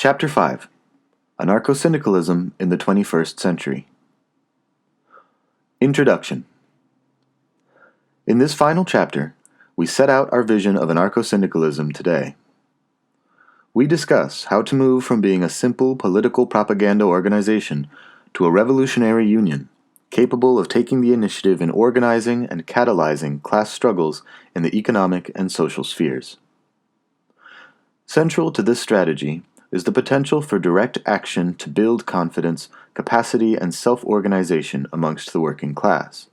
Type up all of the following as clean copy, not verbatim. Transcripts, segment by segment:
Chapter 5: Anarcho-syndicalism in the 21st Century. Introduction. In this final chapter, we set out our vision of anarcho-syndicalism today. We discuss how to move from being a simple political propaganda organization to a revolutionary union, capable of taking the initiative in organizing and catalyzing class struggles in the economic and social spheres. Central to this strategy is the potential for direct action to build confidence, capacity, and self-organization amongst the working class,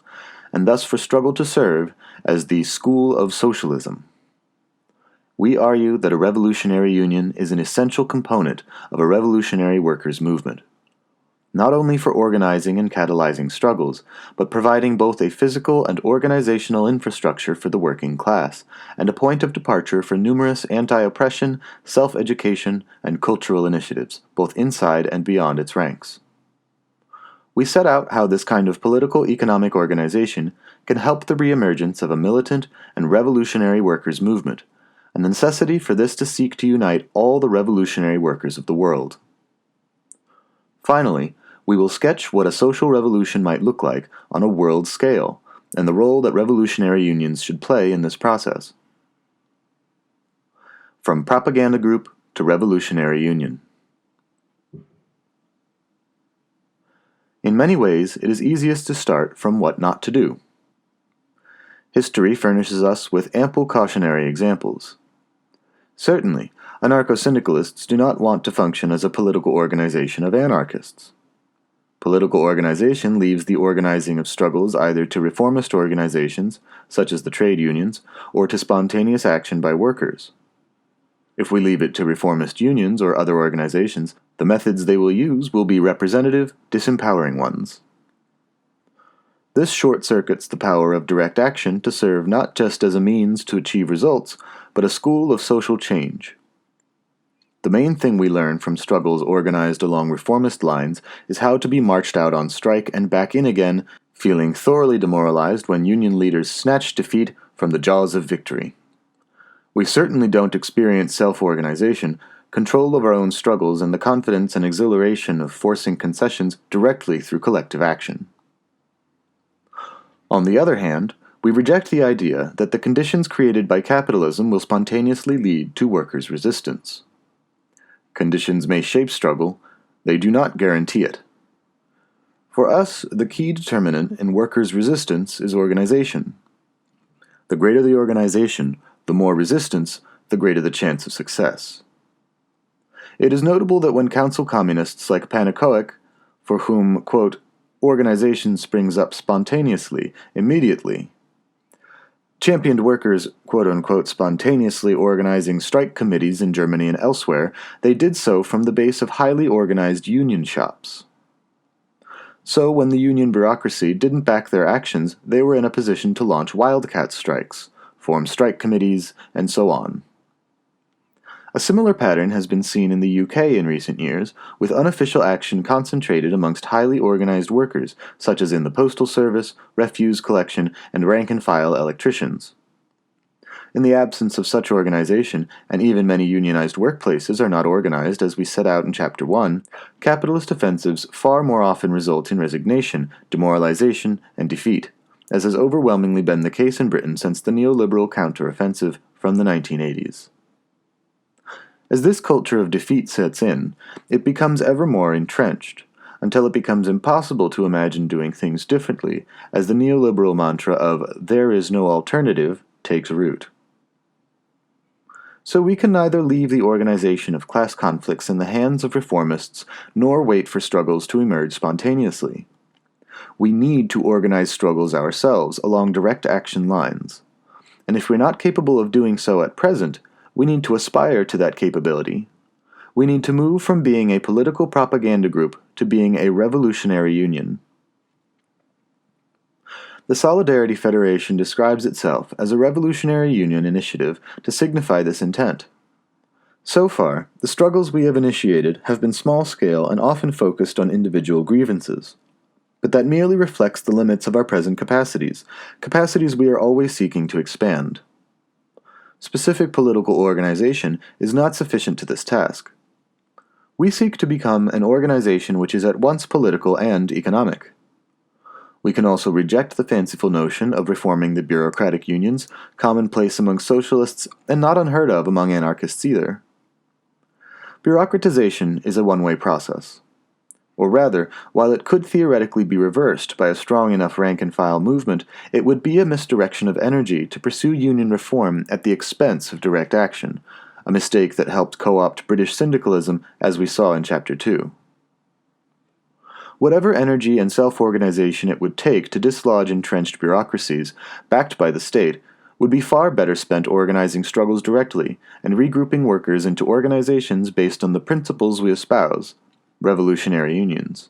and thus for struggle to serve as the school of socialism. We argue that a revolutionary union is an essential component of a revolutionary workers' movement, not only for organizing and catalyzing struggles, but providing both a physical and organizational infrastructure for the working class, and a point of departure for numerous anti-oppression, self-education, and cultural initiatives, both inside and beyond its ranks. We set out how this kind of political-economic organization can help the re-emergence of a militant and revolutionary workers' movement, and the necessity for this to seek to unite all the revolutionary workers of the world. Finally, we will sketch what a social revolution might look like on a world scale, and the role that revolutionary unions should play in this process. From propaganda group to revolutionary union. In many ways, it is easiest to start from what not to do. History furnishes us with ample cautionary examples. Certainly, anarcho-syndicalists do not want to function as a political organization of anarchists. Political organization leaves the organizing of struggles either to reformist organizations, such as the trade unions, or to spontaneous action by workers. If we leave it to reformist unions or other organizations, the methods they will use will be representative, disempowering ones. This short-circuits the power of direct action to serve not just as a means to achieve results, but a school of social change. The main thing we learn from struggles organized along reformist lines is how to be marched out on strike and back in again, feeling thoroughly demoralized when union leaders snatch defeat from the jaws of victory. We certainly don't experience self-organization, control of our own struggles, and the confidence and exhilaration of forcing concessions directly through collective action. On the other hand, we reject the idea that the conditions created by capitalism will spontaneously lead to workers' resistance. Conditions may shape struggle, they do not guarantee it. For us, the key determinant in workers' resistance is organization. The greater the organization, the more resistance, the greater the chance of success. It is notable that when council communists like Panakoic, for whom, quote, organization springs up spontaneously, immediately, championed workers, quote-unquote, spontaneously organizing strike committees in Germany and elsewhere, they did so from the base of highly organized union shops. So when the union bureaucracy didn't back their actions, they were in a position to launch wildcat strikes, form strike committees, and so on. A similar pattern has been seen in the UK in recent years, with unofficial action concentrated amongst highly organized workers, such as in the postal service, refuse collection, and rank-and-file electricians. In the absence of such organization, and even many unionized workplaces are not organized as we set out in Chapter 1, capitalist offensives far more often result in resignation, demoralization, and defeat, as has overwhelmingly been the case in Britain since the neoliberal counter-offensive from the 1980s. As this culture of defeat sets in, it becomes ever more entrenched, until it becomes impossible to imagine doing things differently, as the neoliberal mantra of "there is no alternative" takes root. So we can neither leave the organization of class conflicts in the hands of reformists, nor wait for struggles to emerge spontaneously. We need to organize struggles ourselves along direct action lines. And if we're not capable of doing so at present, we need to aspire to that capability. We need to move from being a political propaganda group to being a revolutionary union. The Solidarity Federation describes itself as a revolutionary union initiative to signify this intent. So far, the struggles we have initiated have been small-scale and often focused on individual grievances. But that merely reflects the limits of our present capacities we are always seeking to expand. Specific political organization is not sufficient to this task. We seek to become an organization which is at once political and economic. We can also reject the fanciful notion of reforming the bureaucratic unions, commonplace among socialists and not unheard of among anarchists either. Bureaucratization is a one-way process. Or rather, while it could theoretically be reversed by a strong enough rank-and-file movement, it would be a misdirection of energy to pursue union reform at the expense of direct action, a mistake that helped co-opt British syndicalism as we saw in Chapter 2. Whatever energy and self-organization it would take to dislodge entrenched bureaucracies, backed by the state, would be far better spent organizing struggles directly and regrouping workers into organizations based on the principles we espouse, revolutionary unions.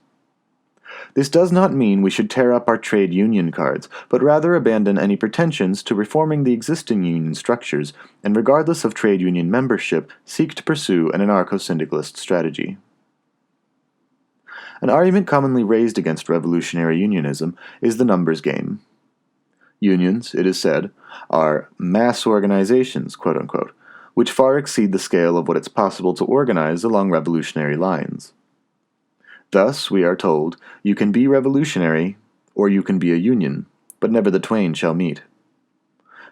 This does not mean we should tear up our trade union cards, but rather abandon any pretensions to reforming the existing union structures, and regardless of trade union membership, seek to pursue an anarcho-syndicalist strategy. An argument commonly raised against revolutionary unionism is the numbers game. Unions, it is said, are mass organizations, quote-unquote, which far exceed the scale of what it's possible to organize along revolutionary lines. Thus, we are told, you can be revolutionary, or you can be a union, but never the twain shall meet.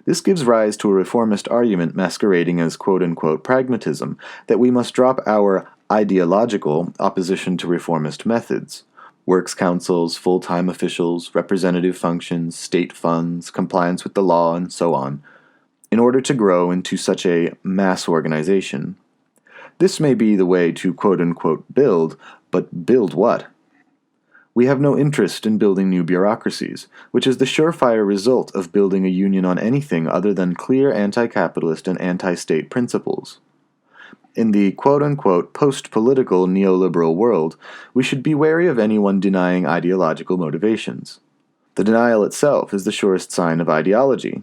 This gives rise to a reformist argument masquerading as quote-unquote pragmatism, that we must drop our ideological opposition to reformist methods, works councils, full-time officials, representative functions, state funds, compliance with the law, and so on, in order to grow into such a mass organization. This may be the way to quote-unquote build, but build what? We have no interest in building new bureaucracies, which is the surefire result of building a union on anything other than clear anti-capitalist and anti-state principles. In the quote-unquote post-political neoliberal world, we should be wary of anyone denying ideological motivations. The denial itself is the surest sign of ideology.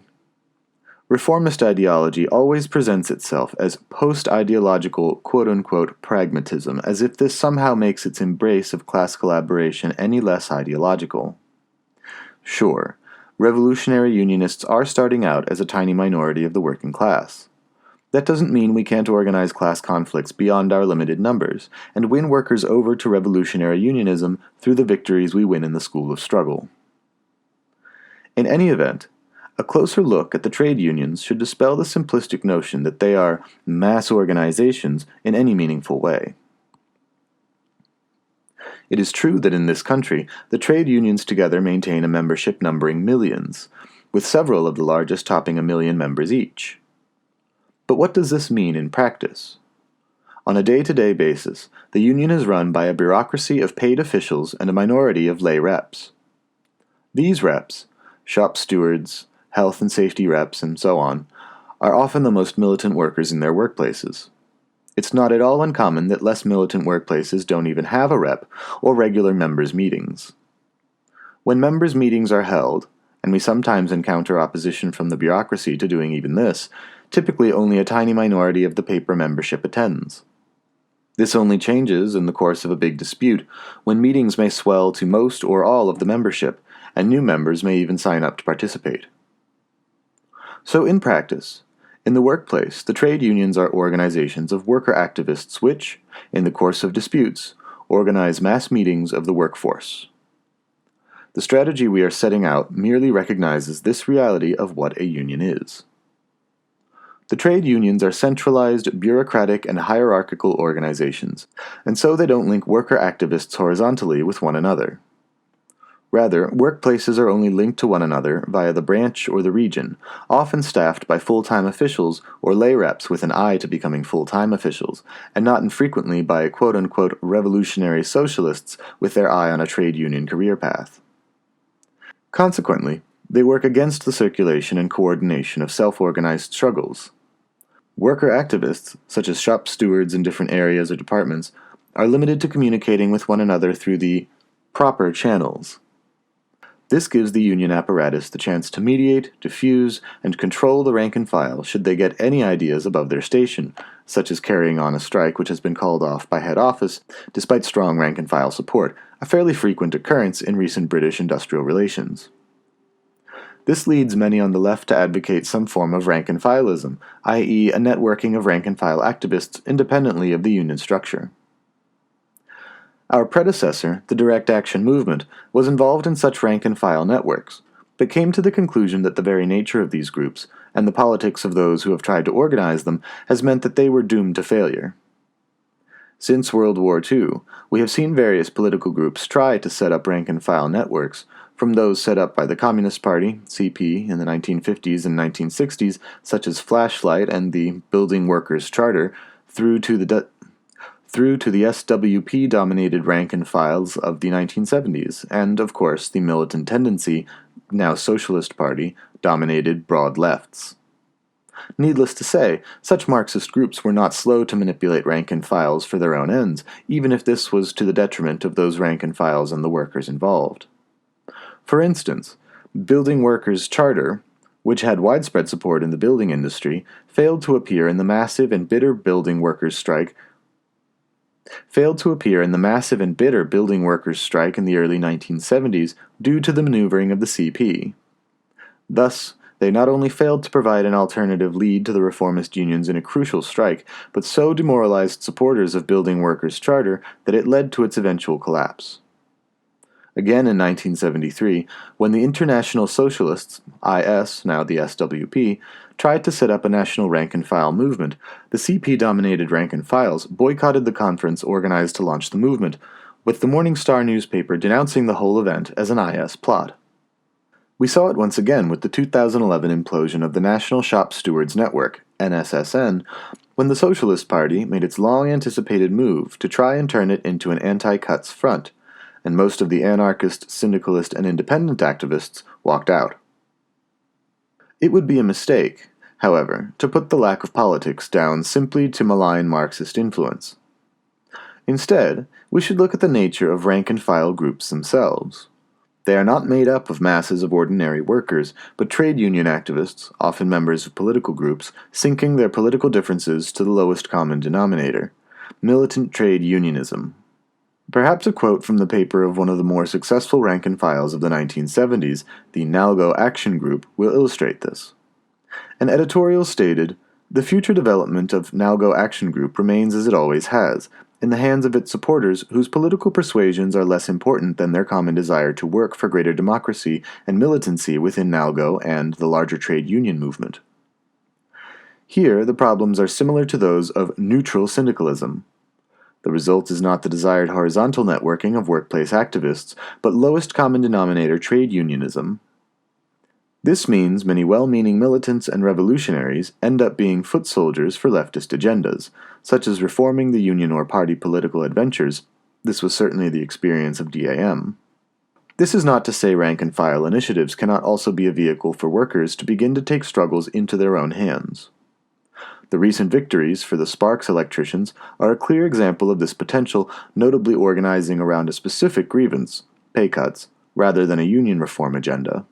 Reformist ideology always presents itself as post-ideological quote-unquote pragmatism, as if this somehow makes its embrace of class collaboration any less ideological. Sure, revolutionary unionists are starting out as a tiny minority of the working class. That doesn't mean we can't organize class conflicts beyond our limited numbers, and win workers over to revolutionary unionism through the victories we win in the school of struggle. In any event, a closer look at the trade unions should dispel the simplistic notion that they are mass organizations in any meaningful way. It is true that in this country, the trade unions together maintain a membership numbering millions, with several of the largest topping 1 million members each. But what does this mean in practice? On a day-to-day basis, the union is run by a bureaucracy of paid officials and a minority of lay reps. These reps, shop stewards, health and safety reps, and so on, are often the most militant workers in their workplaces. It's not at all uncommon that less militant workplaces don't even have a rep or regular members' meetings. When members' meetings are held, and we sometimes encounter opposition from the bureaucracy to doing even this, typically only a tiny minority of the paper membership attends. This only changes in the course of a big dispute, when meetings may swell to most or all of the membership, and new members may even sign up to participate. So in practice, in the workplace, the trade unions are organizations of worker activists which, in the course of disputes, organize mass meetings of the workforce. The strategy we are setting out merely recognizes this reality of what a union is. The trade unions are centralized, bureaucratic, and hierarchical organizations, and so they don't link worker activists horizontally with one another. Rather, workplaces are only linked to one another via the branch or the region, often staffed by full-time officials or lay reps with an eye to becoming full-time officials, and not infrequently by quote-unquote revolutionary socialists with their eye on a trade union career path. Consequently, they work against the circulation and coordination of self-organized struggles. Worker activists, such as shop stewards in different areas or departments, are limited to communicating with one another through the proper channels. This gives the union apparatus the chance to mediate, diffuse, and control the rank and file should they get any ideas above their station, such as carrying on a strike which has been called off by head office despite strong rank and file support, a fairly frequent occurrence in recent British industrial relations. This leads many on the left to advocate some form of rank and fileism, i.e. a networking of rank and file activists independently of the union structure. Our predecessor, the direct action movement, was involved in such rank-and-file networks, but came to the conclusion that the very nature of these groups, and the politics of those who have tried to organize them, has meant that they were doomed to failure. Since World War II, we have seen various political groups try to set up rank-and-file networks, from those set up by the Communist Party, CP, in the 1950s and 1960s, such as Flashlight and the Building Workers' Charter, through to the SWP-dominated rank-and-files of the 1970s, and, of course, the Militant Tendency, now Socialist Party, dominated broad lefts. Needless to say, such Marxist groups were not slow to manipulate rank-and-files for their own ends, even if this was to the detriment of those rank-and-files and the workers involved. For instance, Building Workers' Charter, which had widespread support in the building industry, failed to appear in the massive and bitter building workers' strike in the early 1970s due to the maneuvering of the CP. Thus, they not only failed to provide an alternative lead to the reformist unions in a crucial strike, but so demoralized supporters of Building Workers' Charter that it led to its eventual collapse. Again in 1973, when the International Socialists, IS, now the SWP, tried to set up a national rank-and-file movement, the CP-dominated rank-and-files boycotted the conference organized to launch the movement, with the Morning Star newspaper denouncing the whole event as an IS plot. We saw it once again with the 2011 implosion of the National Shop Stewards Network, NSSN, when the Socialist Party made its long-anticipated move to try and turn it into an anti-cuts front, and most of the anarchist, syndicalist, and independent activists walked out. It would be a mistake, however, to put the lack of politics down simply to malign Marxist influence. Instead, we should look at the nature of rank-and-file groups themselves. They are not made up of masses of ordinary workers, but trade union activists, often members of political groups, sinking their political differences to the lowest common denominator: militant trade unionism. Perhaps a quote from the paper of one of the more successful rank-and-files of the 1970s, the Nalgo Action Group, will illustrate this. An editorial stated, "The future development of Nalgo Action Group remains as it always has, in the hands of its supporters whose political persuasions are less important than their common desire to work for greater democracy and militancy within Nalgo and the larger trade union movement." Here, the problems are similar to those of neutral syndicalism. The result is not the desired horizontal networking of workplace activists, but lowest common denominator trade unionism. This means many well-meaning militants and revolutionaries end up being foot soldiers for leftist agendas, such as reforming the union or party political adventures. This was certainly the experience of DAM. This is not to say rank-and-file initiatives cannot also be a vehicle for workers to begin to take struggles into their own hands. The recent victories for the Sparks electricians are a clear example of this potential, notably organizing around a specific grievance, pay cuts, rather than a union reform agenda.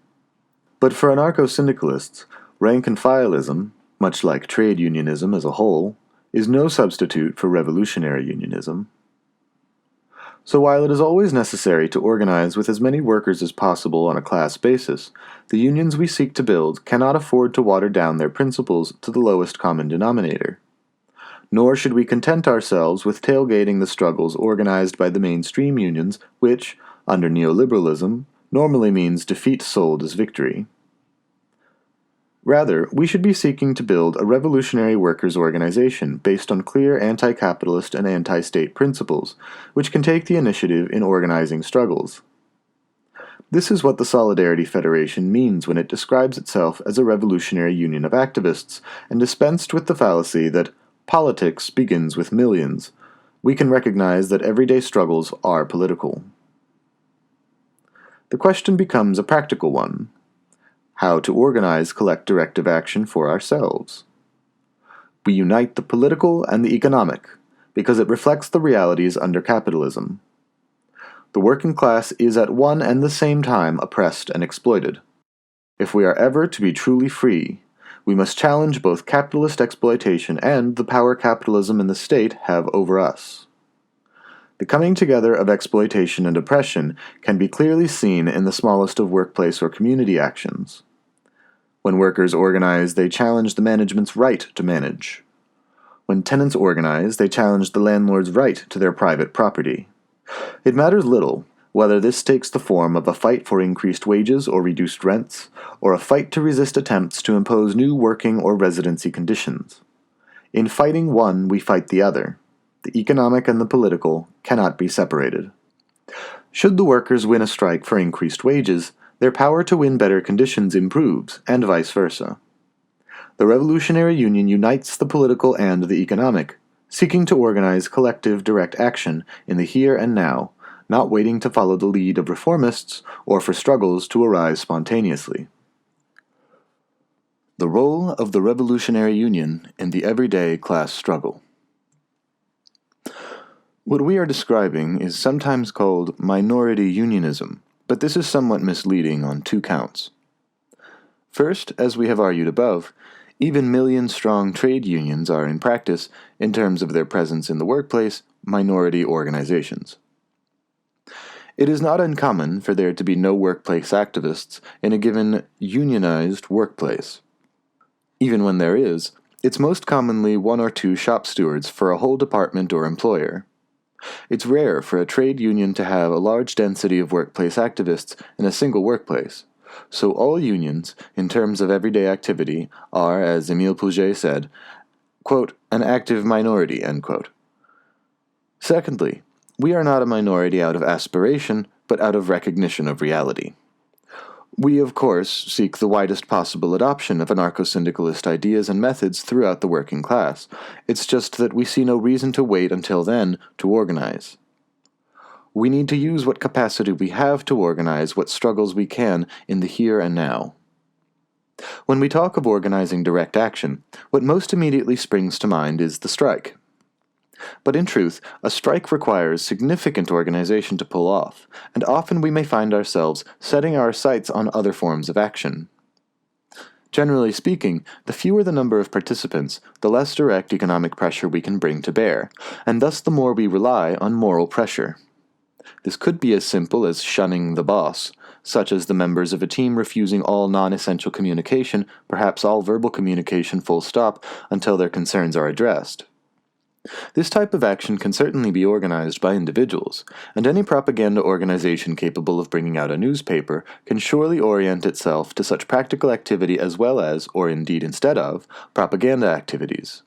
But for anarcho-syndicalists, rank-and-fileism, much like trade unionism as a whole, is no substitute for revolutionary unionism. So while it is always necessary to organize with as many workers as possible on a class basis, the unions we seek to build cannot afford to water down their principles to the lowest common denominator. Nor should we content ourselves with tailgating the struggles organized by the mainstream unions, which, under neoliberalism, normally means defeat sold as victory. Rather, we should be seeking to build a revolutionary workers' organization based on clear anti-capitalist and anti-state principles, which can take the initiative in organizing struggles. This is what the Solidarity Federation means when it describes itself as a revolutionary union of activists, and dispensed with the fallacy that politics begins with millions. We can recognize that everyday struggles are political. The question becomes a practical one: how to organize collect directive action for ourselves. We unite the political and the economic, because it reflects the realities under capitalism. The working class is at one and the same time oppressed and exploited. If we are ever to be truly free, we must challenge both capitalist exploitation and the power capitalism and the state have over us. The coming together of exploitation and oppression can be clearly seen in the smallest of workplace or community actions. When workers organize, they challenge the management's right to manage. When tenants organize, they challenge the landlord's right to their private property. It matters little whether this takes the form of a fight for increased wages or reduced rents, or a fight to resist attempts to impose new working or residency conditions. In fighting one, we fight the other. The economic and the political cannot be separated. Should the workers win a strike for increased wages, their power to win better conditions improves, and vice versa. The Revolutionary Union unites the political and the economic, seeking to organize collective direct action in the here and now, not waiting to follow the lead of reformists or for struggles to arise spontaneously. The role of the Revolutionary Union in the everyday class struggle. What we are describing is sometimes called minority unionism, but this is somewhat misleading on two counts. First, as we have argued above, even million-strong trade unions are in practice, in terms of their presence in the workplace, minority organizations. It is not uncommon for there to be no workplace activists in a given unionized workplace. Even when there is, it's most commonly one or two shop stewards for a whole department or employer. It's rare for a trade union to have a large density of workplace activists in a single workplace, so all unions, in terms of everyday activity, are, as Émile Pouget said, quote, an active minority, end quote. Secondly, we are not a minority out of aspiration, but out of recognition of reality. We, of course, seek the widest possible adoption of anarcho-syndicalist ideas and methods throughout the working class. It's just that we see no reason to wait until then to organize. We need to use what capacity we have to organize what struggles we can in the here and now. When we talk of organizing direct action, what most immediately springs to mind is the strike. But in truth, a strike requires significant organization to pull off, and often we may find ourselves setting our sights on other forms of action. Generally speaking, the fewer the number of participants, the less direct economic pressure we can bring to bear, and thus the more we rely on moral pressure. This could be as simple as shunning the boss, such as the members of a team refusing all non-essential communication, perhaps all verbal communication full stop, until their concerns are addressed. This type of action can certainly be organized by individuals, and any propaganda organization capable of bringing out a newspaper can surely orient itself to such practical activity as well as, or indeed instead of, propaganda activities.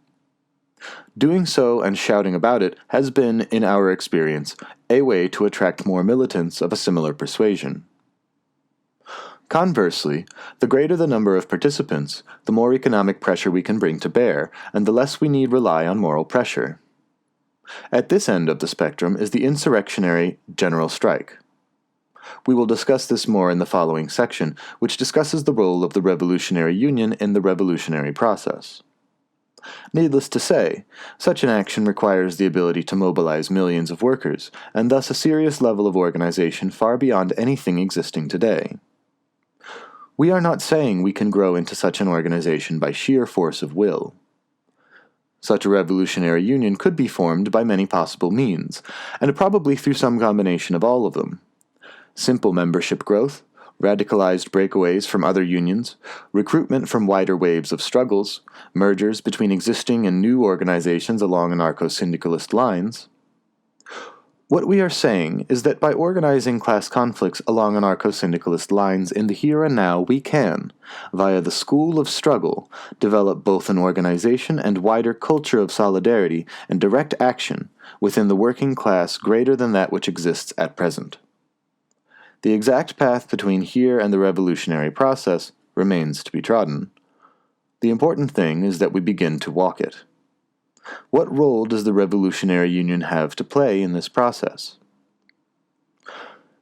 Doing so and shouting about it has been, in our experience, a way to attract more militants of a similar persuasion. Conversely, the greater the number of participants, the more economic pressure we can bring to bear, and the less we need rely on moral pressure. At this end of the spectrum is the insurrectionary general strike. We will discuss this more in the following section, which discusses the role of the Revolutionary Union in the revolutionary process. Needless to say, such an action requires the ability to mobilize millions of workers, and thus a serious level of organization far beyond anything existing today. We are not saying we can grow into such an organization by sheer force of will. Such a revolutionary union could be formed by many possible means, and probably through some combination of all of them. Simple membership growth, radicalized breakaways from other unions, recruitment from wider waves of struggles, mergers between existing and new organizations along anarcho-syndicalist lines. What we are saying is that by organizing class conflicts along anarcho-syndicalist lines in the here and now, we can, via the school of struggle, develop both an organization and wider culture of solidarity and direct action within the working class greater than that which exists at present. The exact path between here and the revolutionary process remains to be trodden. The important thing is that we begin to walk it. What role does the Revolutionary Union have to play in this process?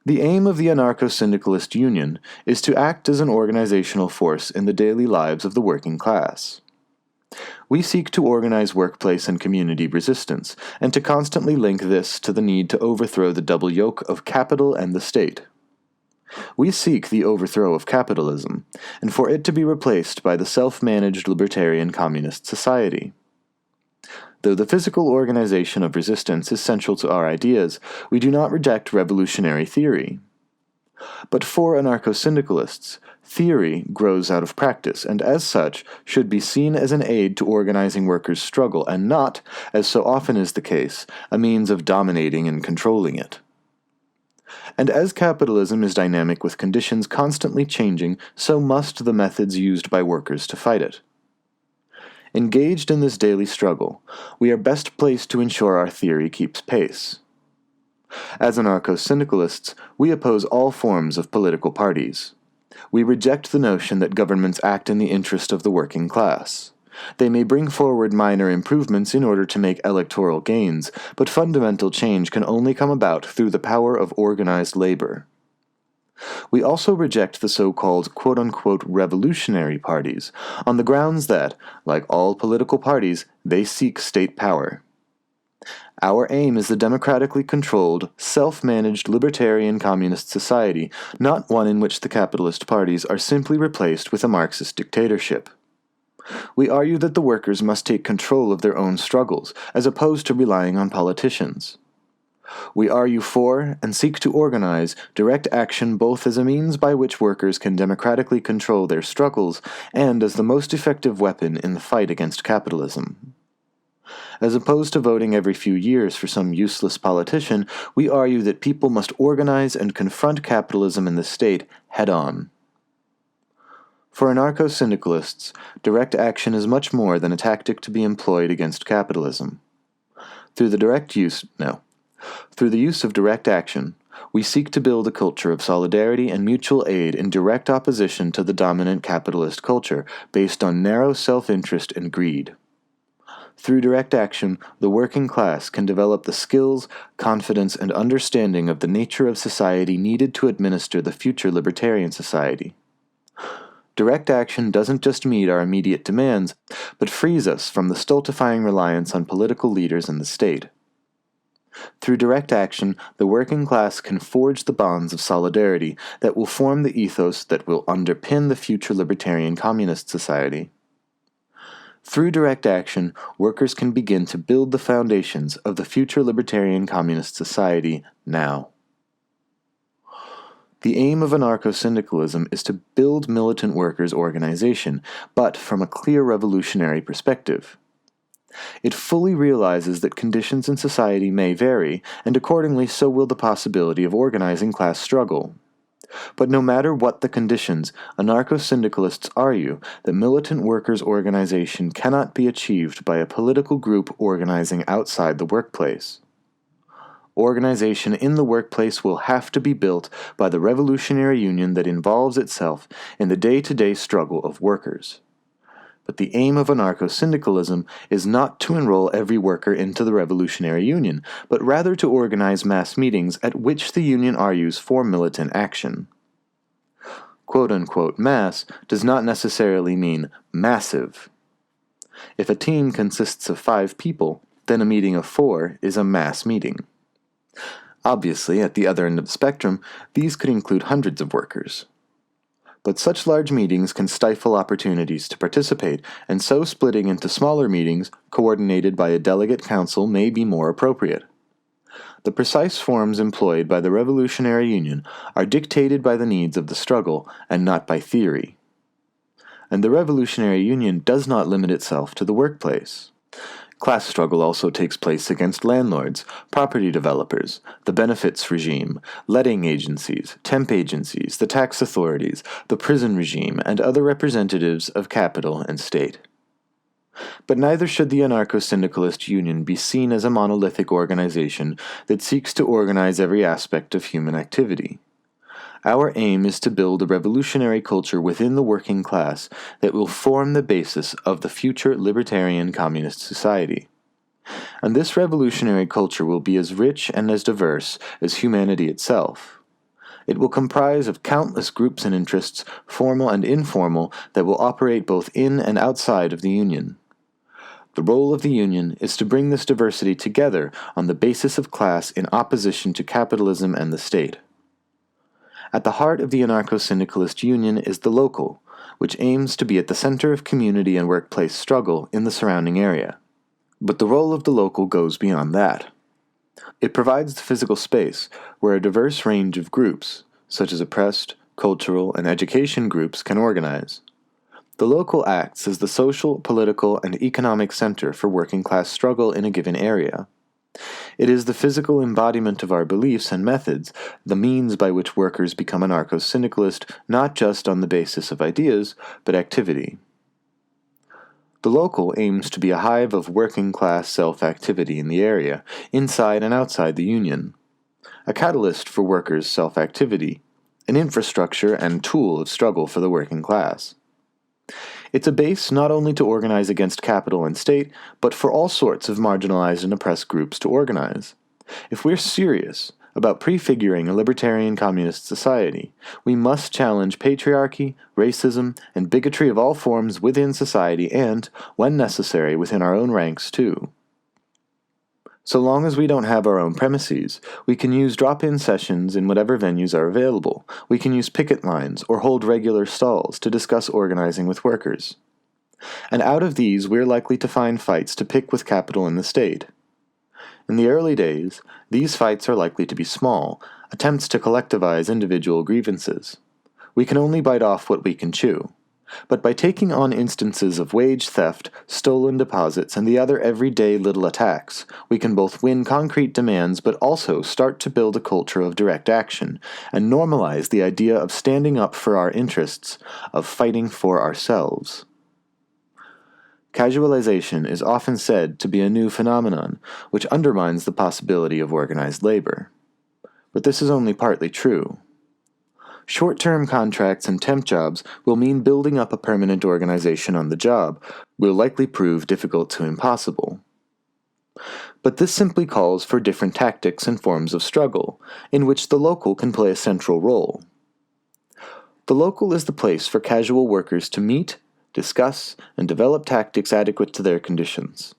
The aim of the anarcho-syndicalist union is to act as an organizational force in the daily lives of the working class. We seek to organize workplace and community resistance, and to constantly link this to the need to overthrow the double yoke of capital and the state. We seek the overthrow of capitalism, and for it to be replaced by the self-managed libertarian communist society. Though the physical organization of resistance is central to our ideas, we do not reject revolutionary theory. But for anarcho-syndicalists, theory grows out of practice, and as such should be seen as an aid to organizing workers' struggle, and not, as so often is the case, a means of dominating and controlling it. And as capitalism is dynamic with conditions constantly changing, so must the methods used by workers to fight it. Engaged in this daily struggle, we are best placed to ensure our theory keeps pace. As anarcho-syndicalists, we oppose all forms of political parties. We reject the notion that governments act in the interest of the working class. They may bring forward minor improvements in order to make electoral gains, but fundamental change can only come about through the power of organized labor. We also reject the so-called quote-unquote revolutionary parties, on the grounds that, like all political parties, they seek state power. Our aim is the democratically controlled, self-managed libertarian communist society, not one in which the capitalist parties are simply replaced with a Marxist dictatorship. We argue that the workers must take control of their own struggles, as opposed to relying on politicians. We argue for, and seek to organize, direct action both as a means by which workers can democratically control their struggles, and as the most effective weapon in the fight against capitalism. As opposed to voting every few years for some useless politician, we argue that people must organize and confront capitalism and the state head-on. For anarcho-syndicalists, direct action is much more than a tactic to be employed against capitalism. Through the use of direct action, we seek to build a culture of solidarity and mutual aid in direct opposition to the dominant capitalist culture based on narrow self-interest and greed. Through direct action, the working class can develop the skills, confidence, and understanding of the nature of society needed to administer the future libertarian society. Direct action doesn't just meet our immediate demands, but frees us from the stultifying reliance on political leaders and the state. Through direct action, the working class can forge the bonds of solidarity that will form the ethos that will underpin the future libertarian communist society. Through direct action, workers can begin to build the foundations of the future libertarian communist society now. The aim of anarcho-syndicalism is to build militant workers' organization, but from a clear revolutionary perspective. It fully realizes that conditions in society may vary, and accordingly so will the possibility of organizing class struggle. But no matter what the conditions, anarcho-syndicalists argue that militant workers' organization cannot be achieved by a political group organizing outside the workplace. Organization in the workplace will have to be built by the revolutionary union that involves itself in the day-to-day struggle of workers. But the aim of anarcho-syndicalism is not to enroll every worker into the revolutionary union, but rather to organize mass meetings at which the union argues for militant action. Quote-unquote mass does not necessarily mean massive. If a team consists of 5 people, then a meeting of 4 is a mass meeting. Obviously, at the other end of the spectrum, these could include hundreds of workers. But such large meetings can stifle opportunities to participate, and so splitting into smaller meetings, coordinated by a delegate council, may be more appropriate. The precise forms employed by the Revolutionary Union are dictated by the needs of the struggle, and not by theory. And the Revolutionary Union does not limit itself to the workplace. Class struggle also takes place against landlords, property developers, the benefits regime, letting agencies, temp agencies, the tax authorities, the prison regime, and other representatives of capital and state. But neither should the anarcho-syndicalist union be seen as a monolithic organization that seeks to organize every aspect of human activity. Our aim is to build a revolutionary culture within the working class that will form the basis of the future libertarian communist society. And this revolutionary culture will be as rich and as diverse as humanity itself. It will comprise of countless groups and interests, formal and informal, that will operate both in and outside of the Union. The role of the Union is to bring this diversity together on the basis of class in opposition to capitalism and the state. At the heart of the anarcho-syndicalist union is the local, which aims to be at the center of community and workplace struggle in the surrounding area. But the role of the local goes beyond that. It provides the physical space where a diverse range of groups, such as oppressed, cultural, and education groups, can organize. The local acts as the social, political, and economic center for working-class struggle in a given area. It is the physical embodiment of our beliefs and methods, the means by which workers become anarcho-syndicalist, not just on the basis of ideas, but activity. The local aims to be a hive of working-class self-activity in the area, inside and outside the union, a catalyst for workers' self-activity, an infrastructure and tool of struggle for the working class. It's a base not only to organize against capital and state, but for all sorts of marginalized and oppressed groups to organize. If we're serious about prefiguring a libertarian communist society, we must challenge patriarchy, racism, and bigotry of all forms within society and, when necessary, within our own ranks too. So long as we don't have our own premises, we can use drop-in sessions in whatever venues are available. We can use picket lines or hold regular stalls to discuss organizing with workers. And out of these, we're likely to find fights to pick with capital and the state. In the early days, these fights are likely to be small, attempts to collectivize individual grievances. We can only bite off what we can chew. But by taking on instances of wage theft, stolen deposits, and the other everyday little attacks, we can both win concrete demands but also start to build a culture of direct action, and normalize the idea of standing up for our interests, of fighting for ourselves. Casualization is often said to be a new phenomenon, which undermines the possibility of organized labor. But this is only partly true. Short-term contracts and temp jobs will mean building up a permanent organization on the job will likely prove difficult to impossible. But this simply calls for different tactics and forms of struggle, in which the local can play a central role. The local is the place for casual workers to meet, discuss, and develop tactics adequate to their conditions.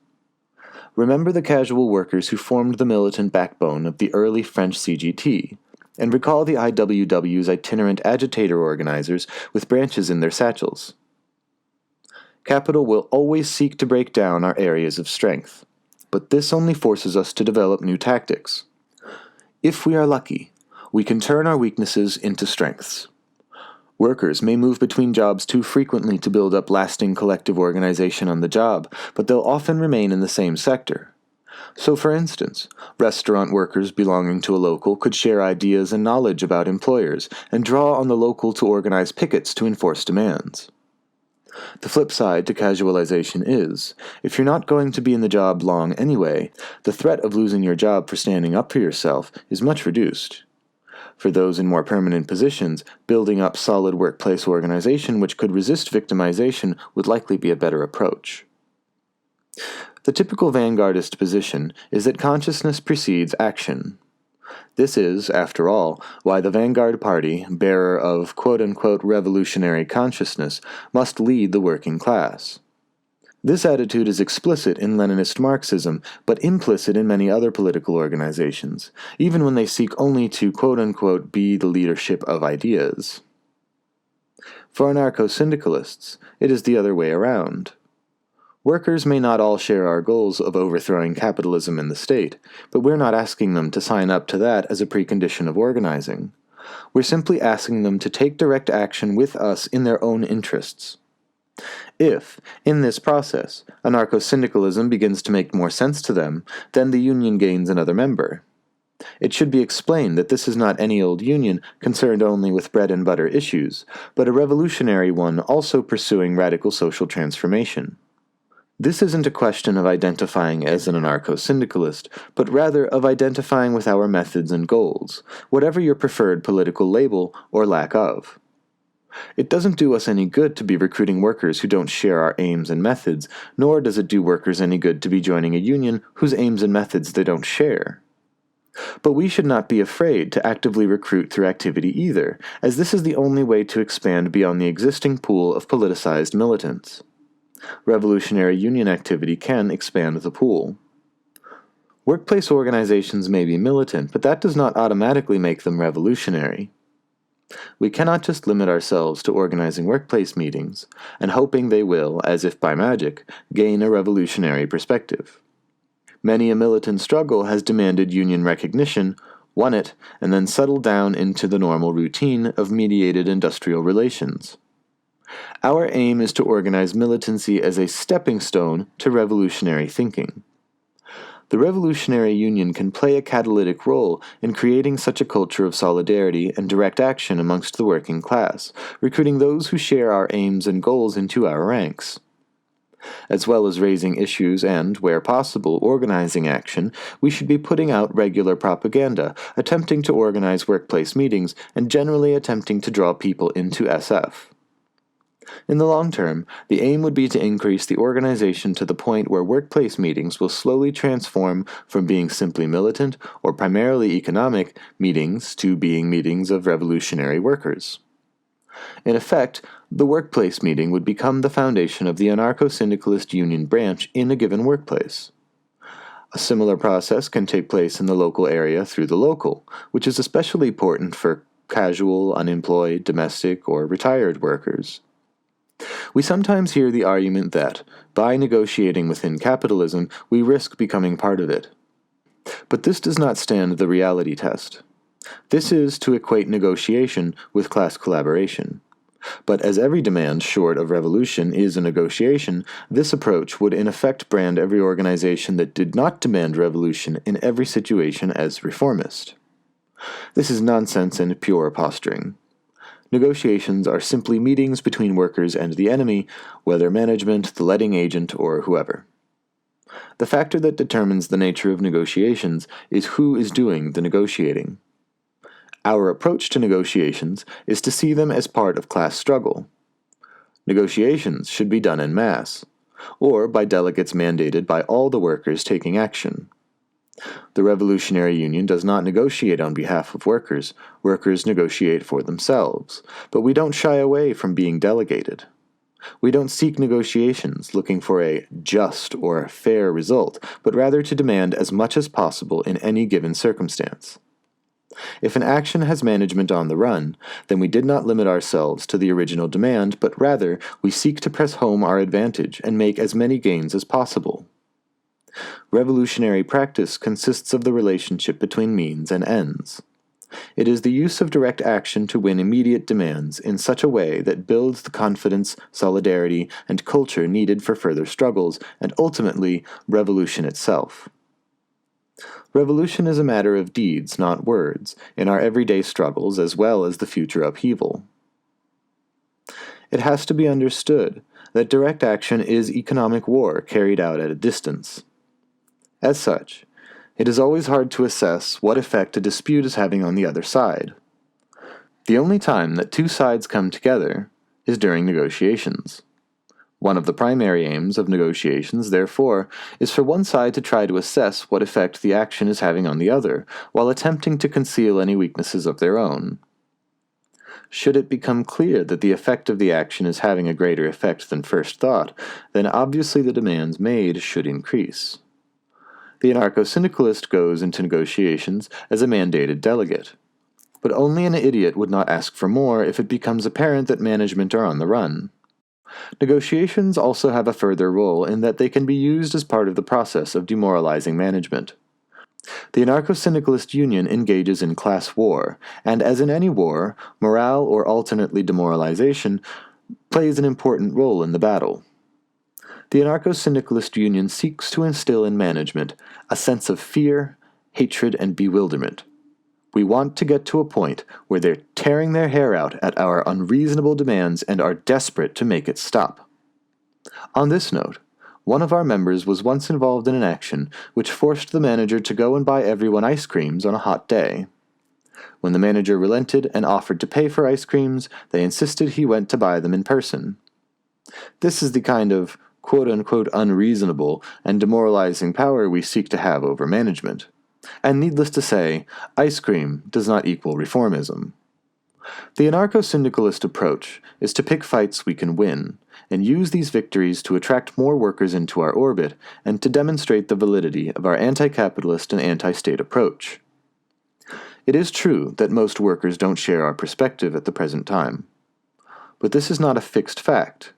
Remember the casual workers who formed the militant backbone of the early French CGT, and recall the IWW's itinerant agitator organizers with branches in their satchels. Capital will always seek to break down our areas of strength, but this only forces us to develop new tactics. If we are lucky, we can turn our weaknesses into strengths. Workers may move between jobs too frequently to build up lasting collective organization on the job, but they'll often remain in the same sector. So, for instance, restaurant workers belonging to a local could share ideas and knowledge about employers and draw on the local to organize pickets to enforce demands. The flip side to casualization is, if you're not going to be in the job long anyway, the threat of losing your job for standing up for yourself is much reduced. For those in more permanent positions, building up solid workplace organization which could resist victimization would likely be a better approach. The typical vanguardist position is that consciousness precedes action. This is, after all, why the vanguard party, bearer of quote-unquote revolutionary consciousness, must lead the working class. This attitude is explicit in Leninist Marxism, but implicit in many other political organizations, even when they seek only to quote-unquote be the leadership of ideas. For anarcho-syndicalists, it is the other way around. Workers may not all share our goals of overthrowing capitalism and the state, but we're not asking them to sign up to that as a precondition of organizing. We're simply asking them to take direct action with us in their own interests. If, in this process, anarcho-syndicalism begins to make more sense to them, then the union gains another member. It should be explained that this is not any old union concerned only with bread-and-butter issues, but a revolutionary one also pursuing radical social transformation. This isn't a question of identifying as an anarcho-syndicalist, but rather of identifying with our methods and goals, whatever your preferred political label or lack of. It doesn't do us any good to be recruiting workers who don't share our aims and methods, nor does it do workers any good to be joining a union whose aims and methods they don't share. But we should not be afraid to actively recruit through activity either, as this is the only way to expand beyond the existing pool of politicized militants. Revolutionary union activity can expand the pool. Workplace organizations may be militant, but that does not automatically make them revolutionary. We cannot just limit ourselves to organizing workplace meetings, and hoping they will, as if by magic, gain a revolutionary perspective. Many a militant struggle has demanded union recognition, won it, and then settled down into the normal routine of mediated industrial relations. Our aim is to organize militancy as a stepping stone to revolutionary thinking. The revolutionary union can play a catalytic role in creating such a culture of solidarity and direct action amongst the working class, recruiting those who share our aims and goals into our ranks. As well as raising issues and, where possible, organizing action, we should be putting out regular propaganda, attempting to organize workplace meetings, and generally attempting to draw people into SF. In the long term, the aim would be to increase the organization to the point where workplace meetings will slowly transform from being simply militant or primarily economic meetings to being meetings of revolutionary workers. In effect, the workplace meeting would become the foundation of the anarcho-syndicalist union branch in a given workplace. A similar process can take place in the local area through the local, which is especially important for casual, unemployed, domestic, or retired workers. We sometimes hear the argument that, by negotiating within capitalism, we risk becoming part of it. But this does not stand the reality test. This is to equate negotiation with class collaboration. But as every demand short of revolution is a negotiation, this approach would in effect brand every organization that did not demand revolution in every situation as reformist. This is nonsense and pure posturing. Negotiations are simply meetings between workers and the enemy, whether management, the letting agent, or whoever. The factor that determines the nature of negotiations is who is doing the negotiating. Our approach to negotiations is to see them as part of class struggle. Negotiations should be done en masse, or by delegates mandated by all the workers taking action. The Revolutionary Union does not negotiate on behalf of workers. Workers negotiate for themselves, but we don't shy away from being delegated. We don't seek negotiations looking for a just or fair result, but rather to demand as much as possible in any given circumstance. If an action has management on the run, then we did not limit ourselves to the original demand, but rather we seek to press home our advantage and make as many gains as possible. Revolutionary practice consists of the relationship between means and ends. It is the use of direct action to win immediate demands in such a way that builds the confidence, solidarity, and culture needed for further struggles, and ultimately, revolution itself. Revolution is a matter of deeds, not words, in our everyday struggles as well as the future upheaval. It has to be understood that direct action is economic war carried out at a distance. As such, it is always hard to assess what effect a dispute is having on the other side. The only time that two sides come together is during negotiations. One of the primary aims of negotiations, therefore, is for one side to try to assess what effect the action is having on the other, while attempting to conceal any weaknesses of their own. Should it become clear that the effect of the action is having a greater effect than first thought, then obviously the demands made should increase. The anarcho-syndicalist goes into negotiations as a mandated delegate. But only an idiot would not ask for more if it becomes apparent that management are on the run. Negotiations also have a further role in that they can be used as part of the process of demoralizing management. The anarcho-syndicalist union engages in class war, and as in any war, morale or alternately demoralization plays an important role in the battle. The anarcho-syndicalist union seeks to instill in management a sense of fear, hatred, and bewilderment. We want to get to a point where they're tearing their hair out at our unreasonable demands and are desperate to make it stop. On this note, one of our members was once involved in an action which forced the manager to go and buy everyone ice creams on a hot day. When the manager relented and offered to pay for ice creams, they insisted he went to buy them in person. This is the kind of quote-unquote unreasonable and demoralizing power we seek to have over management. And needless to say, ice cream does not equal reformism. The anarcho-syndicalist approach is to pick fights we can win, and use these victories to attract more workers into our orbit, and to demonstrate the validity of our anti-capitalist and anti-state approach. It is true that most workers don't share our perspective at the present time. But this is not a fixed fact,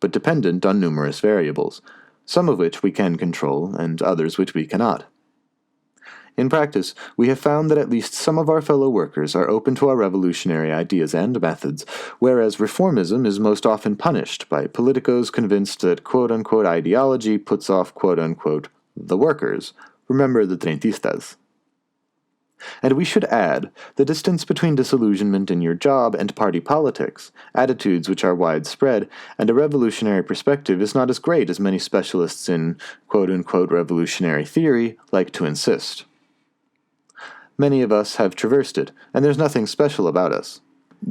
but dependent on numerous variables, some of which we can control and others which we cannot. In practice, we have found that at least some of our fellow workers are open to our revolutionary ideas and methods, whereas reformism is most often punished by politicos convinced that quote-unquote ideology puts off quote-unquote the workers, Remember the Trentistas. And we should add, the distance between disillusionment in your job and party politics, attitudes which are widespread, and a revolutionary perspective is not as great as many specialists in quote-unquote revolutionary theory like to insist. Many of us have traversed it, and there's nothing special about us.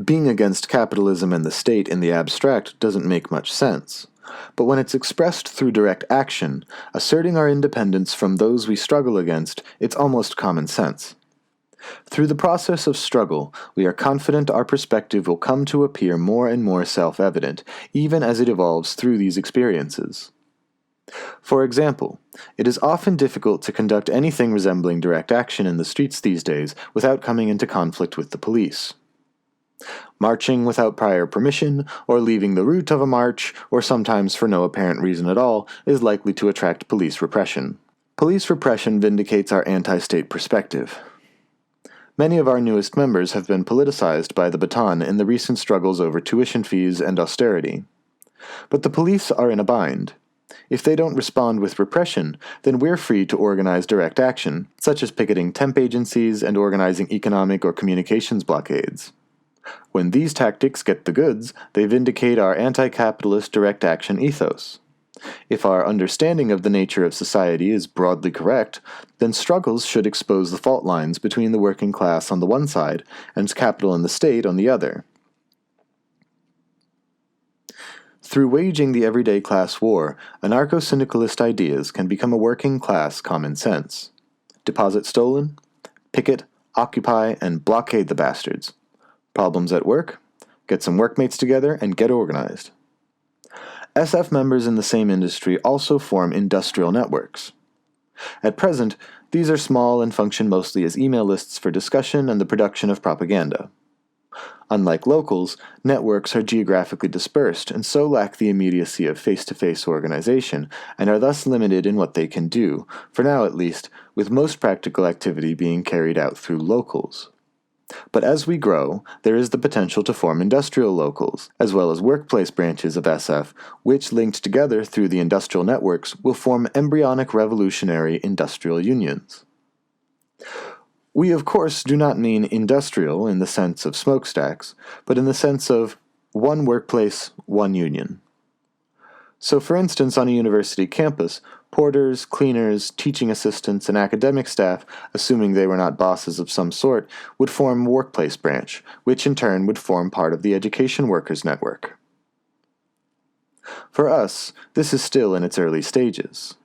Being against capitalism and the state in the abstract doesn't make much sense. But when it's expressed through direct action, asserting our independence from those we struggle against, it's almost common sense. Through the process of struggle, we are confident our perspective will come to appear more and more self-evident, even as it evolves through these experiences. For example, it is often difficult to conduct anything resembling direct action in the streets these days without coming into conflict with the police. Marching without prior permission, or leaving the route of a march, or sometimes for no apparent reason at all, is likely to attract police repression. Police repression vindicates our anti-state perspective. Many of our newest members have been politicized by the baton in the recent struggles over tuition fees and austerity. But the police are in a bind. If they don't respond with repression, then we're free to organize direct action, such as picketing temp agencies and organizing economic or communications blockades. When these tactics get the goods, they vindicate our anti-capitalist direct action ethos. If our understanding of the nature of society is broadly correct, then struggles should expose the fault lines between the working class on the one side and capital and the state on the other. Through waging the everyday class war, anarcho-syndicalist ideas can become a working class common sense. Deposit stolen, picket, occupy, and blockade the bastards. Problems at work? Get some workmates together and get organized. SF members in the same industry also form industrial networks. At present, these are small and function mostly as email lists for discussion and the production of propaganda. Unlike locals, networks are geographically dispersed and so lack the immediacy of face-to-face organization, and are thus limited in what they can do, for now at least, with most practical activity being carried out through locals. But as we grow, there is the potential to form industrial locals, as well as workplace branches of SF, which, linked together through the industrial networks, will form embryonic revolutionary industrial unions. We, of course, do not mean industrial in the sense of smokestacks, but in the sense of one workplace, one union. So, for instance, on a university campus, porters, cleaners, teaching assistants, and academic staff, assuming they were not bosses of some sort, would form a workplace branch, which in turn would form part of the education workers network. For us, this is still in its early stages.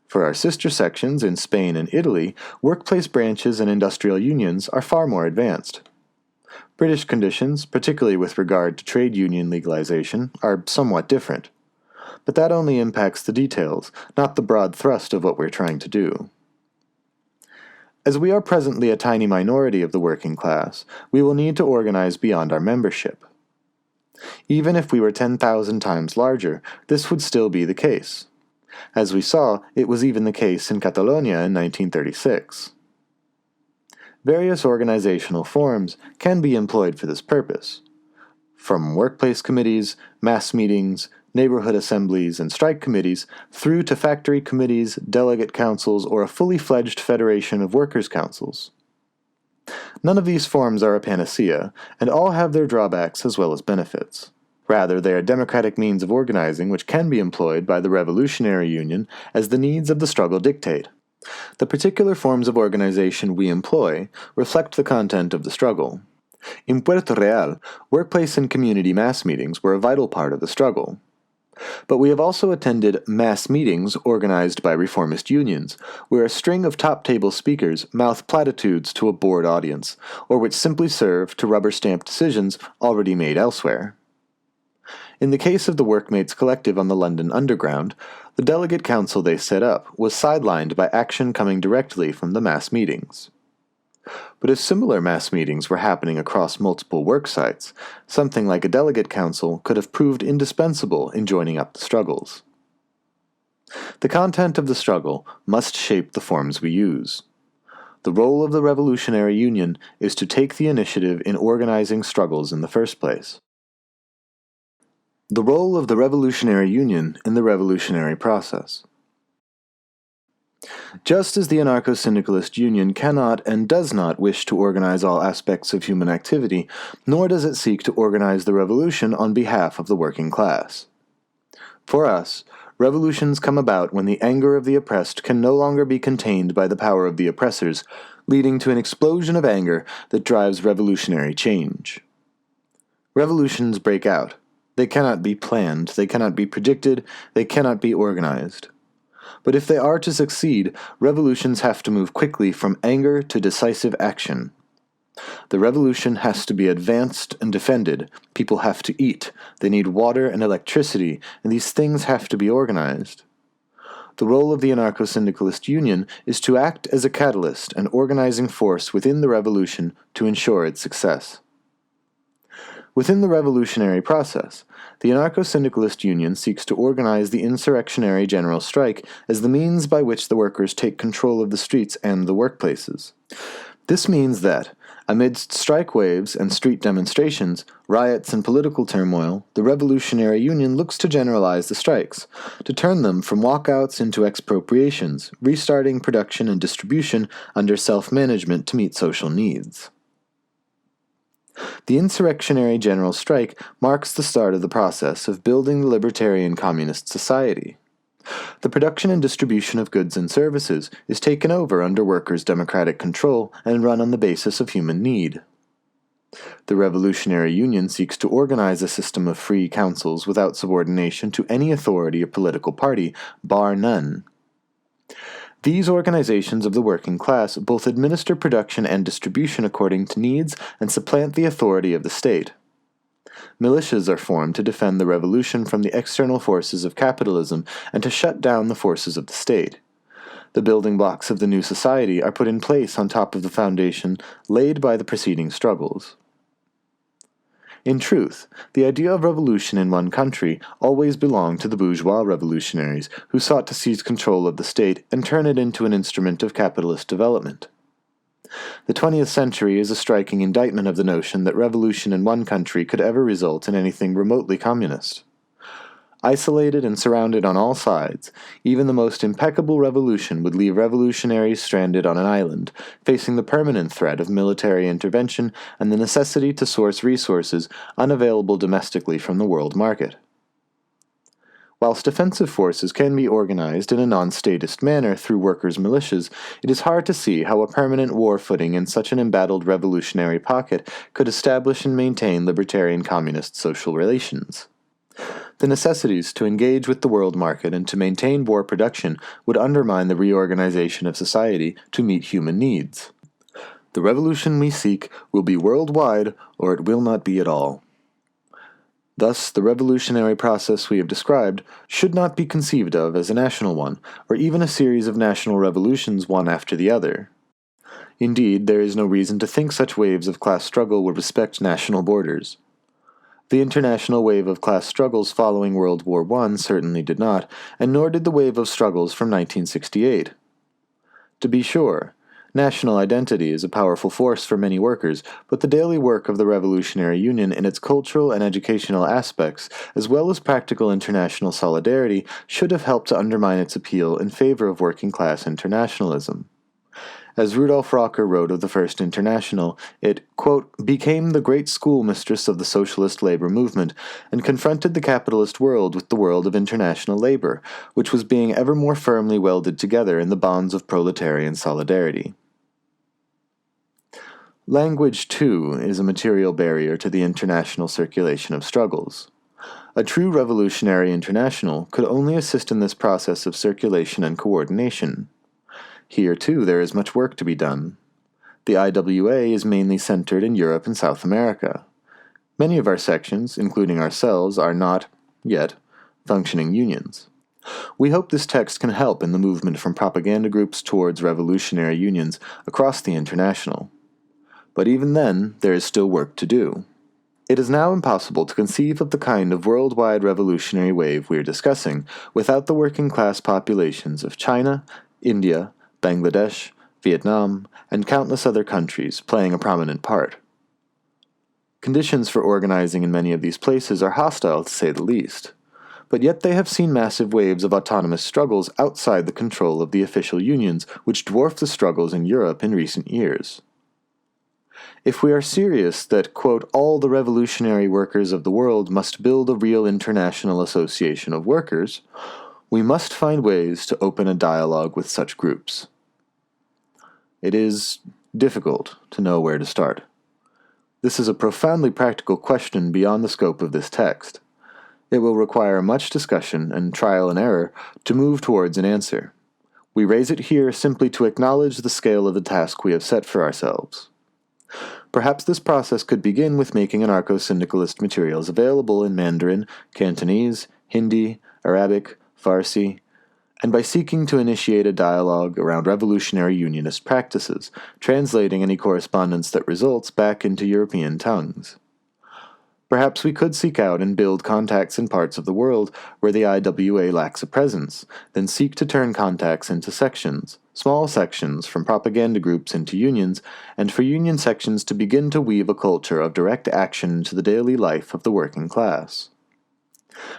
For our sister sections in Spain and Italy, workplace branches and industrial unions are far more advanced. British conditions, particularly with regard to trade union legalization, are somewhat different. But that only impacts the details, not the broad thrust of what we're trying to do. As we are presently a tiny minority of the working class, we will need to organize beyond our membership. Even if we were 10,000 times larger, this would still be the case. As we saw, it was even the case in Catalonia in 1936. Various organizational forms can be employed for this purpose. From workplace committees, mass meetings, neighborhood assemblies, and strike committees, through to factory committees, delegate councils, or a fully fledged federation of workers' councils. None of these forms are a panacea, and all have their drawbacks as well as benefits. Rather, they are democratic means of organizing which can be employed by the revolutionary union as the needs of the struggle dictate. The particular forms of organization we employ reflect the content of the struggle. In Puerto Real, workplace and community mass meetings were a vital part of the struggle. But we have also attended mass meetings organized by reformist unions, where a string of top-table speakers mouth platitudes to a bored audience, or which simply serve to rubber-stamp decisions already made elsewhere. In the case of the Workmates Collective on the London Underground, the delegate council they set up was sidelined by action coming directly from the mass meetings. But if similar mass meetings were happening across multiple work sites, something like a delegate council could have proved indispensable in joining up the struggles. The content of the struggle must shape the forms we use. The role of the revolutionary union is to take the initiative in organizing struggles in the first place. The role of the revolutionary union in the revolutionary process. Just as the anarcho-syndicalist union cannot and does not wish to organize all aspects of human activity, nor does it seek to organize the revolution on behalf of the working class. For us, revolutions come about when the anger of the oppressed can no longer be contained by the power of the oppressors, leading to an explosion of anger that drives revolutionary change. Revolutions break out. They cannot be planned, they cannot be predicted, they cannot be organized. But if they are to succeed, revolutions have to move quickly from anger to decisive action. The revolution has to be advanced and defended. People have to eat. They need water and electricity, and these things have to be organized. The role of the anarcho-syndicalist union is to act as a catalyst and organizing force within the revolution to ensure its success. Within the revolutionary process, the anarcho-syndicalist union seeks to organize the insurrectionary general strike as the means by which the workers take control of the streets and the workplaces. This means that, amidst strike waves and street demonstrations, riots and political turmoil, the revolutionary union looks to generalize the strikes, to turn them from walkouts into expropriations, restarting production and distribution under self-management to meet social needs. The insurrectionary general strike marks the start of the process of building the libertarian communist society. The production and distribution of goods and services is taken over under workers' democratic control and run on the basis of human need. The revolutionary union seeks to organize a system of free councils without subordination to any authority or political party, bar none. These organizations of the working class both administer production and distribution according to needs and supplant the authority of the state. Militias are formed to defend the revolution from the external forces of capitalism and to shut down the forces of the state. The building blocks of the new society are put in place on top of the foundation laid by the preceding struggles. In truth, the idea of revolution in one country always belonged to the bourgeois revolutionaries who sought to seize control of the state and turn it into an instrument of capitalist development. The 20th century is a striking indictment of the notion that revolution in one country could ever result in anything remotely communist. Isolated and surrounded on all sides, even the most impeccable revolution would leave revolutionaries stranded on an island, facing the permanent threat of military intervention and the necessity to source resources unavailable domestically from the world market. Whilst defensive forces can be organized in a non-statist manner through workers' militias, it is hard to see how a permanent war footing in such an embattled revolutionary pocket could establish and maintain libertarian communist social relations. The necessities to engage with the world market and to maintain war production would undermine the reorganization of society to meet human needs. The revolution we seek will be worldwide, or it will not be at all. Thus, the revolutionary process we have described should not be conceived of as a national one, or even a series of national revolutions one after the other. Indeed, there is no reason to think such waves of class struggle will respect national borders. The international wave of class struggles following World War I certainly did not, and nor did the wave of struggles from 1968. To be sure, national identity is a powerful force for many workers, but the daily work of the Revolutionary Union in its cultural and educational aspects, as well as practical international solidarity, should have helped to undermine its appeal in favor of working-class internationalism. As Rudolf Rocker wrote of the First International, it, quote, became the great schoolmistress of the socialist labor movement, and confronted the capitalist world with the world of international labor, which was being ever more firmly welded together in the bonds of proletarian solidarity. Language, too, is a material barrier to the international circulation of struggles. A true revolutionary international could only assist in this process of circulation and coordination. Here, too, there is much work to be done. The IWA is mainly centered in Europe and South America. Many of our sections, including ourselves, are not, yet, functioning unions. We hope this text can help in the movement from propaganda groups towards revolutionary unions across the international. But even then, there is still work to do. It is now impossible to conceive of the kind of worldwide revolutionary wave we are discussing without the working-class populations of China, India, Bangladesh, Vietnam, and countless other countries playing a prominent part. Conditions for organizing in many of these places are hostile to say the least. But yet they have seen massive waves of autonomous struggles outside the control of the official unions, which dwarf the struggles in Europe in recent years. If we are serious that, quote, all the revolutionary workers of the world must build a real international association of workers, we must find ways to open a dialogue with such groups. It is difficult to know where to start. This is a profoundly practical question beyond the scope of this text. It will require much discussion and trial and error to move towards an answer. We raise it here simply to acknowledge the scale of the task we have set for ourselves. Perhaps this process could begin with making anarcho-syndicalist materials available in Mandarin, Cantonese, Hindi, Arabic, Farsi, and by seeking to initiate a dialogue around revolutionary unionist practices, translating any correspondence that results back into European tongues. Perhaps we could seek out and build contacts in parts of the world where the IWA lacks a presence, then seek to turn contacts into sections, small sections from propaganda groups into unions, and for union sections to begin to weave a culture of direct action into the daily life of the working class.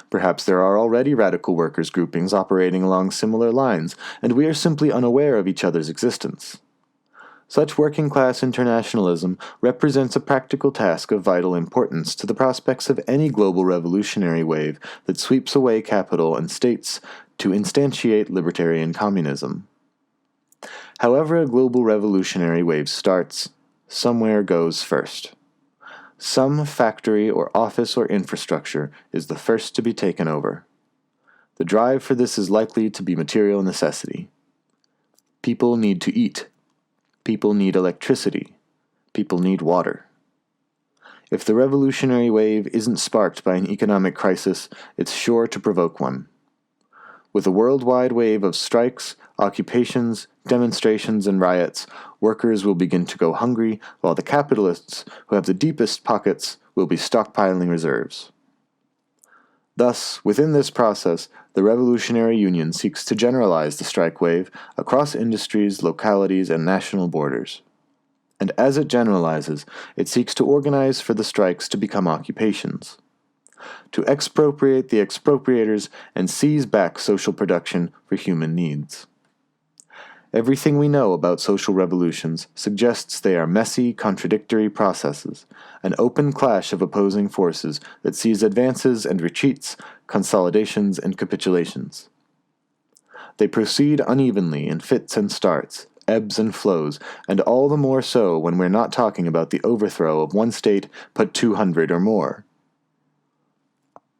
Perhaps there are already radical workers' groupings operating along similar lines, and we are simply unaware of each other's existence. Such working-class internationalism represents a practical task of vital importance to the prospects of any global revolutionary wave that sweeps away capital and states to instantiate libertarian communism. However a global revolutionary wave starts, somewhere goes first. Some factory or office or infrastructure is the first to be taken over. The drive for this is likely to be material necessity. People need to eat. People need electricity. People need water. If the revolutionary wave isn't sparked by an economic crisis, it's sure to provoke one. With a worldwide wave of strikes, occupations, demonstrations, and riots, workers will begin to go hungry, while the capitalists, who have the deepest pockets, will be stockpiling reserves. Thus, within this process, the Revolutionary Union seeks to generalize the strike wave across industries, localities, and national borders. And as it generalizes, it seeks to organize for the strikes to become occupations, to expropriate the expropriators and seize back social production for human needs. Everything we know about social revolutions suggests they are messy, contradictory processes, an open clash of opposing forces that sees advances and retreats, consolidations and capitulations. They proceed unevenly in fits and starts, ebbs and flows, and all the more so when we're not talking about the overthrow of one state but 200 or more.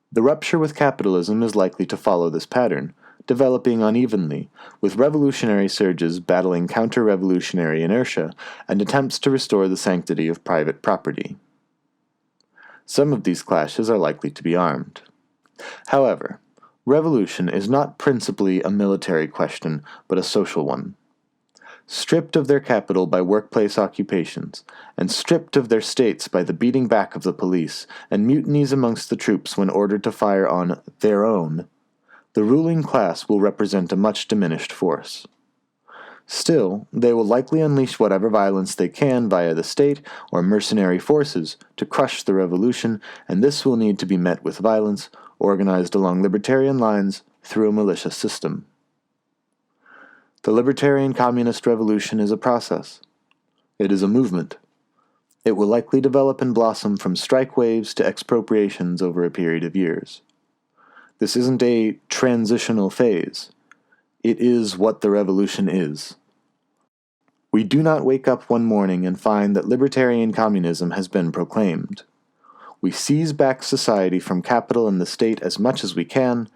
The rupture with capitalism is likely to follow this pattern, developing unevenly, with revolutionary surges battling counter-revolutionary inertia and attempts to restore the sanctity of private property. Some of these clashes are likely to be armed. However, revolution is not principally a military question, but a social one. Stripped of their capital by workplace occupations, and stripped of their states by the beating back of the police and mutinies amongst the troops when ordered to fire on their own, the ruling class will represent a much diminished force. Still, they will likely unleash whatever violence they can via the state or mercenary forces to crush the revolution, and this will need to be met with violence, organized along libertarian lines through a militia system. The libertarian communist revolution is a process. It is a movement. It will likely develop and blossom from strike waves to expropriations over a period of years. This isn't a transitional phase. It is what the revolution is. We do not wake up one morning and find that libertarian communism has been proclaimed. We seize back society from capital and the state as much as we can,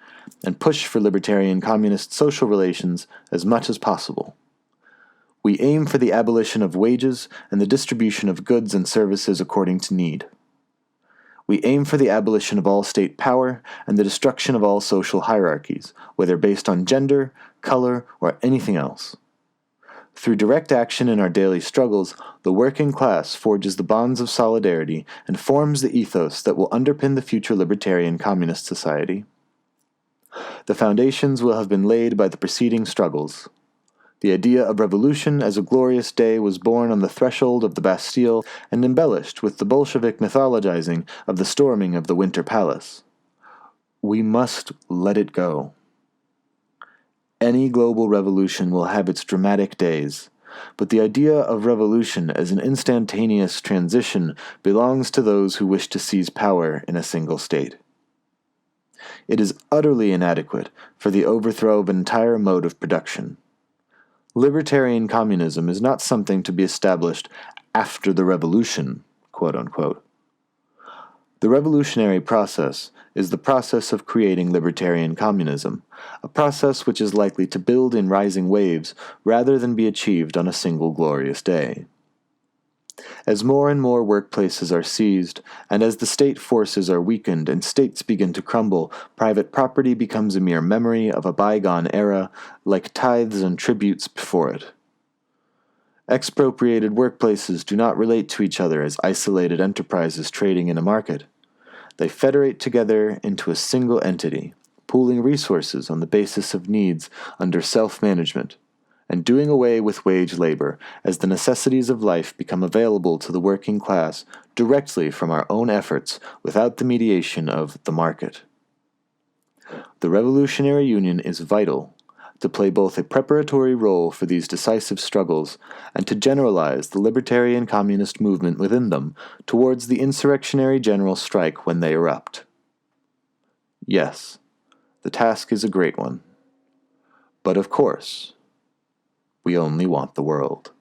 and push for libertarian communist social relations as much as possible. We aim for the abolition of wages and the distribution of goods and services according to need. We aim for the abolition of all state power and the destruction of all social hierarchies, whether based on gender, color, or anything else. Through direct action in our daily struggles, the working class forges the bonds of solidarity and forms the ethos that will underpin the future libertarian communist society. The foundations will have been laid by the preceding struggles. The idea of revolution as a glorious day was born on the threshold of the Bastille and embellished with the Bolshevik mythologizing of the storming of the Winter Palace. We must let it go. Any global revolution will have its dramatic days, but the idea of revolution as an instantaneous transition belongs to those who wish to seize power in a single state. It is utterly inadequate for the overthrow of an entire mode of production. Libertarian communism is not something to be established after the revolution, quote unquote. The revolutionary process is the process of creating libertarian communism, a process which is likely to build in rising waves rather than be achieved on a single glorious day. As more and more workplaces are seized, and as the state forces are weakened and states begin to crumble, private property becomes a mere memory of a bygone era, like tithes and tributes before it. Expropriated workplaces do not relate to each other as isolated enterprises trading in a market. They federate together into a single entity, pooling resources on the basis of needs under self-management, and doing away with wage labor as the necessities of life become available to the working class directly from our own efforts without the mediation of the market. The Revolutionary Union is vital to play both a preparatory role for these decisive struggles and to generalize the libertarian communist movement within them towards the insurrectionary general strike when they erupt. Yes, the task is a great one. But of course, we only want the world.